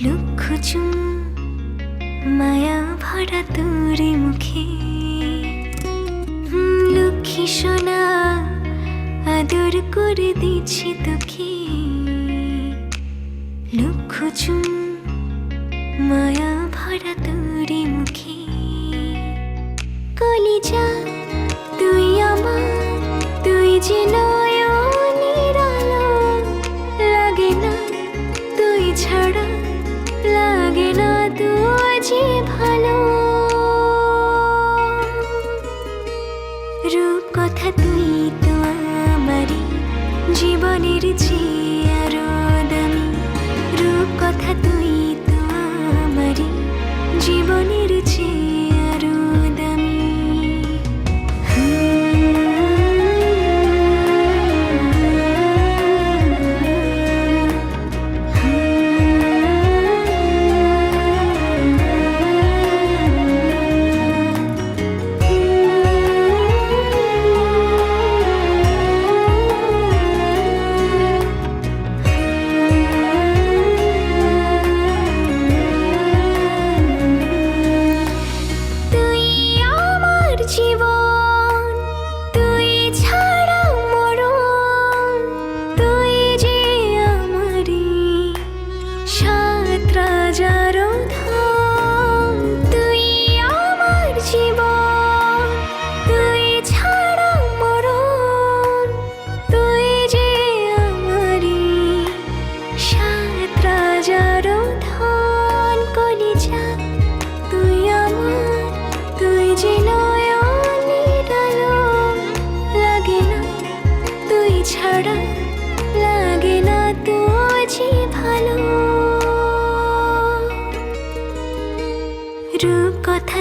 লুক্ষচুম মায়া ভরা তোরে মুখে, লক্ষ্মী সোনা আদর করে দিচ্ছি তোকে। লুক্ষচুম মায়া ভরা তোরে মুখে, কলিজা তুই আমার, তুই যে নয়নের আলো, লাগে না তুই ছাড়া, লাগে না তুই যে ভালো। রূপ কথা তুই তো আমারই জীবনের চেয়ে আরো দামি, রূপ কথা তুই তো আমারই জীবনের চেয়ে আরো দামি। জীবন তুই ছাড়া মরণ, তুই যে আমারি সাত রাজার ধন। তুই আমার জীবন তুই ছাড়া মরণ, তুই যে আমারি সাত রাজার ধন। কলিজা তুই আমার, তুই যে ছাড়া, লাগে না তুই যে ভালো। রূপ কথা